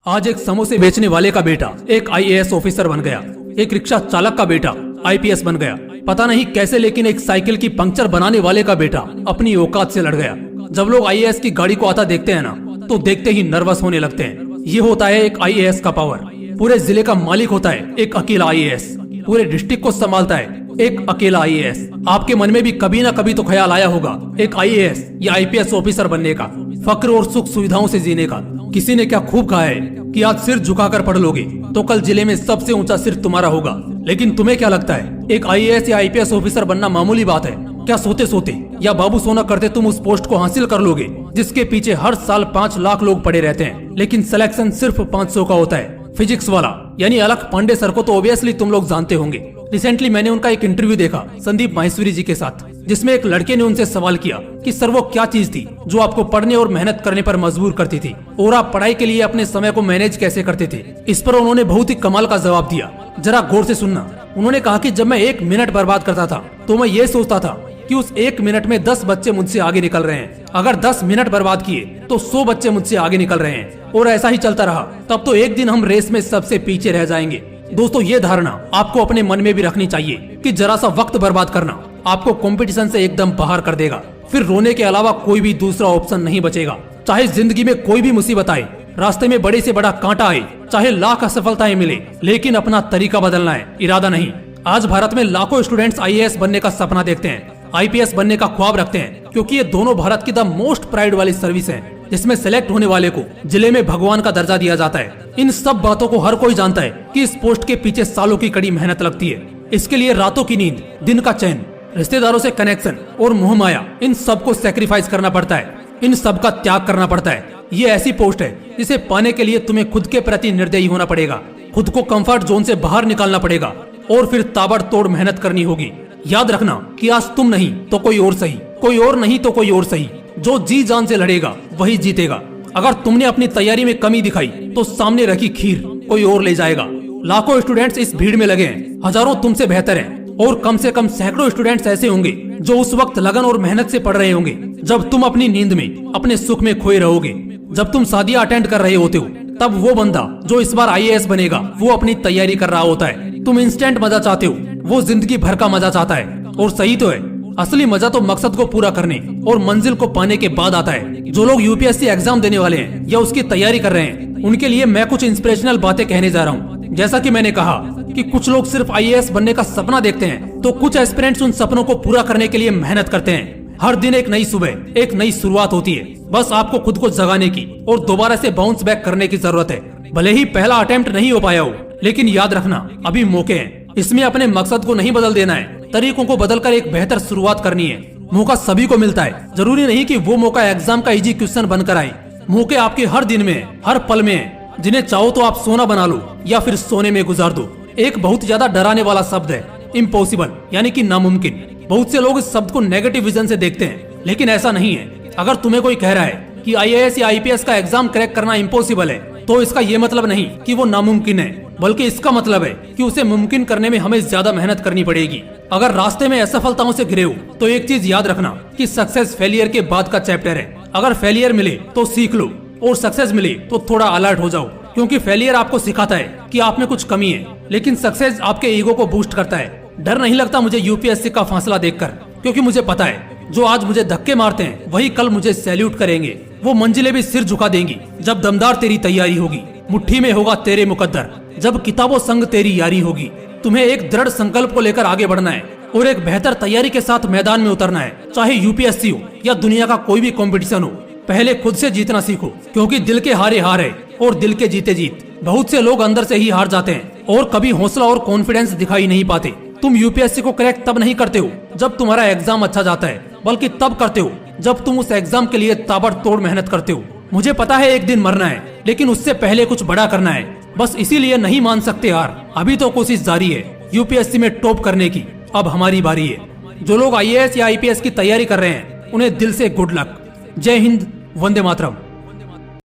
आज एक समोसे बेचने वाले का बेटा एक आईएएस ऑफिसर बन गया। एक रिक्शा चालक का बेटा आईपीएस बन गया। पता नहीं कैसे, लेकिन एक साइकिल की पंक्चर बनाने वाले का बेटा अपनी औकात से लड़ गया। जब लोग आईएएस की गाड़ी को आता देखते हैं ना, तो देखते ही नर्वस होने लगते हैं। ये होता है एक आईएएस का पावर। पूरे जिले का मालिक होता है एक अकेला आईएएस। पूरे डिस्ट्रिक्ट को संभालता है एक अकेला आईएएस। आपके मन में भी कभी ना कभी तो ख्याल आया होगा एक आईएएस या आईपीएस ऑफिसर बनने का, फक्र और सुख सुविधाओं से जीने का। किसी ने क्या खूब कहा है कि आज सिर झुकाकर पढ़ लोगे तो कल जिले में सबसे ऊंचा सिर तुम्हारा होगा। लेकिन तुम्हें क्या लगता है एक आईएएस या आईपीएस ऑफिसर बनना मामूली बात है क्या? सोते सोते या बाबू सोना करते तुम उस पोस्ट को हासिल कर लोगे जिसके पीछे हर साल 5 लाख लोग पड़े रहते हैं, लेकिन सिलेक्शन सिर्फ 500 का होता है। फिजिक्स वाला यानी अलख पांडे सर को तो ऑब्वियसली तुम लोग जानते होंगे। रिसेंटली मैंने उनका एक इंटरव्यू देखा संदीप माहेश्वरी जी के साथ, जिसमें एक लड़के ने उनसे सवाल किया कि सर वो क्या चीज थी जो आपको पढ़ने और मेहनत करने पर मजबूर करती थी, और आप पढ़ाई के लिए अपने समय को मैनेज कैसे करते थे। इस पर उन्होंने बहुत ही कमाल का जवाब दिया, जरा गौर से सुनना। उन्होंने कहा कि जब मैं 1 मिनट बर्बाद करता था तो मैं ये सोचता था कि उस 1 मिनट में 10 बच्चे मुझसे आगे निकल रहे हैं। अगर 10 मिनट बर्बाद किए तो 100 बच्चे मुझसे आगे निकल रहे हैं, और ऐसा ही चलता रहा तब तो एक दिन हम रेस में सबसे पीछे रह जाएंगे। दोस्तों, ये धारणा आपको अपने मन में भी रखनी चाहिए कि जरा सा वक्त बर्बाद करना आपको कंपटीशन से एकदम बाहर कर देगा। फिर रोने के अलावा कोई भी दूसरा ऑप्शन नहीं बचेगा। चाहे जिंदगी में कोई भी मुसीबत आए, रास्ते में बड़े से बड़ा कांटा आए, चाहे लाख असफलताएं मिले, लेकिन अपना तरीका बदलना है, इरादा नहीं। आज भारत में लाखों स्टूडेंट्स आईएएस बनने का सपना देखते हैं, आईपीएस बनने का ख्वाब रखते हैं, क्योंकि ये दोनों भारत की द मोस्ट प्राइड वाली सर्विस है, जिसमें सेलेक्ट होने वाले को जिले में भगवान का दर्जा दिया जाता है। इन सब बातों को हर कोई जानता है कि इस पोस्ट के पीछे सालों की कड़ी मेहनत लगती है। इसके लिए रातों की नींद, दिन का चैन, रिश्तेदारों से कनेक्शन और मोह माया, इन सब को सेक्रीफाइस करना पड़ता है, इन सब का त्याग करना पड़ता है। ये ऐसी पोस्ट है जिसे पाने के लिए तुम्हें खुद के प्रति निर्दयी होना पड़ेगा, खुद को कंफर्ट जोन से बाहर निकालना पड़ेगा, और फिर ताबड़तोड़ मेहनत करनी होगी। याद रखना कि आज तुम नहीं तो कोई और सही, कोई और नहीं तो कोई और सही। जो जी जान से लड़ेगा वही जीतेगा। अगर तुमने अपनी तैयारी में कमी दिखाई तो सामने रखी खीर कोई और ले जाएगा। लाखों स्टूडेंट्स इस भीड़ में लगे हैं, हजारों तुमसे बेहतर हैं, और कम से कम सैकड़ों स्टूडेंट्स ऐसे होंगे जो उस वक्त लगन और मेहनत से पढ़ रहे होंगे जब तुम अपनी नींद में अपने सुख में खोए रहोगे। जब तुम शादियां अटेंड कर रहे होते हो तब वो बंदा जो इस बार आईएएस बनेगा वो अपनी तैयारी कर रहा होता है। तुम इंस्टेंट मजा चाहते हो, वो जिंदगी भर का मजा चाहता है। और सही तो है, असली मजा तो मकसद को पूरा करने और मंजिल को पाने के बाद आता है। जो लोग यूपीएससी एग्जाम देने वाले हैं या उसकी तैयारी कर रहे हैं, उनके लिए मैं कुछ इंस्पिरेशनल बातें कहने जा रहा हूँ। जैसा कि मैंने कहा कि कुछ लोग सिर्फ आईएएस बनने का सपना देखते हैं, तो कुछ एस्पिरेंट्स उन सपनों को पूरा करने के लिए मेहनत करते हैं। हर दिन एक नई सुबह, एक नई शुरुआत होती है। बस आपको खुद को जगाने की और दोबारा से बाउंस बैक करने की जरूरत है। भले ही पहला अटेम्प्ट नहीं हो पाया हो, लेकिन याद रखना अभी मौके हैं। इसमें अपने मकसद को नहीं बदल देना है, तरीकों को बदलकर एक बेहतर शुरुआत करनी है। मौका सभी को मिलता है, जरूरी नहीं कि वो मौका एग्जाम का इजी क्वेश्चन बनकर आए। मौके आपके हर दिन में है, हर पल में है। जिन्हें चाहो तो आप सोना बना लो या फिर सोने में गुजार दो। एक बहुत ज्यादा डराने वाला शब्द है इम्पॉसिबल, यानी कि नामुमकिन। बहुत से लोग इस शब्द को नेगेटिव विजन से देखते हैं, लेकिन ऐसा नहीं है। अगर तुम्हें कोई कह रहा है कि आईएएस या आईपीएस का एग्जाम क्रैक करना इम्पॉसिबल है, तो इसका ये मतलब नहीं कि वो नामुमकिन है, बल्कि इसका मतलब है कि उसे मुमकिन करने में हमें ज्यादा मेहनत करनी पड़ेगी। अगर रास्ते में असफलताओं से घिरे हो तो एक चीज याद रखना कि सक्सेस फेलियर के बाद का चैप्टर है। अगर फेलियर मिले तो सीख लो, और सक्सेस मिले तो थोड़ा अलर्ट हो जाओ, क्योंकि फेलियर आपको सिखाता है कि आप में कुछ कमी है, लेकिन सक्सेस आपके ईगो को बूस्ट करता है। डर नहीं लगता मुझे यूपीएससी का फासला देखकर, क्योंकि मुझे पता है जो आज मुझे धक्के मारते हैं वही कल मुझे सैल्यूट करेंगे। वो मंजिलें भी सिर झुका देंगी जब दमदार तेरी तैयारी होगी, मुट्ठी में होगा तेरे मुकद्दर, जब किताबों संग तेरी यारी होगी। तुम्हें एक दृढ़ संकल्प को लेकर आगे बढ़ना है और एक बेहतर तैयारी के साथ मैदान में उतरना है, चाहे यूपीएससी हो या दुनिया का कोई भी कंपटीशन हो। पहले खुद से जीतना सीखो, क्योंकि दिल के हारे हार है और दिल के जीते जीत। बहुत से लोग अंदर से ही हार जाते हैं और कभी हौसला और कॉन्फिडेंस दिखाई नहीं पाते। तुम यूपीएससी को क्रैक तब नहीं करते हो जब तुम्हारा एग्जाम अच्छा जाता है, बल्कि तब करते हो जब तुम उस एग्जाम के लिए ताबड़तोड़ मेहनत करते हो। मुझे पता है एक दिन मरना है, लेकिन उससे पहले कुछ बड़ा करना है। बस इसीलिए नहीं मान सकते हार। अभी तो कोशिश जारी है यूपीएससी में टॉप करने की, अब हमारी बारी है। जो लोग आईएएस या आईपीएस की तैयारी कर रहे हैं उन्हें दिल से गुड लक। जय हिंद, वंदे मातरम।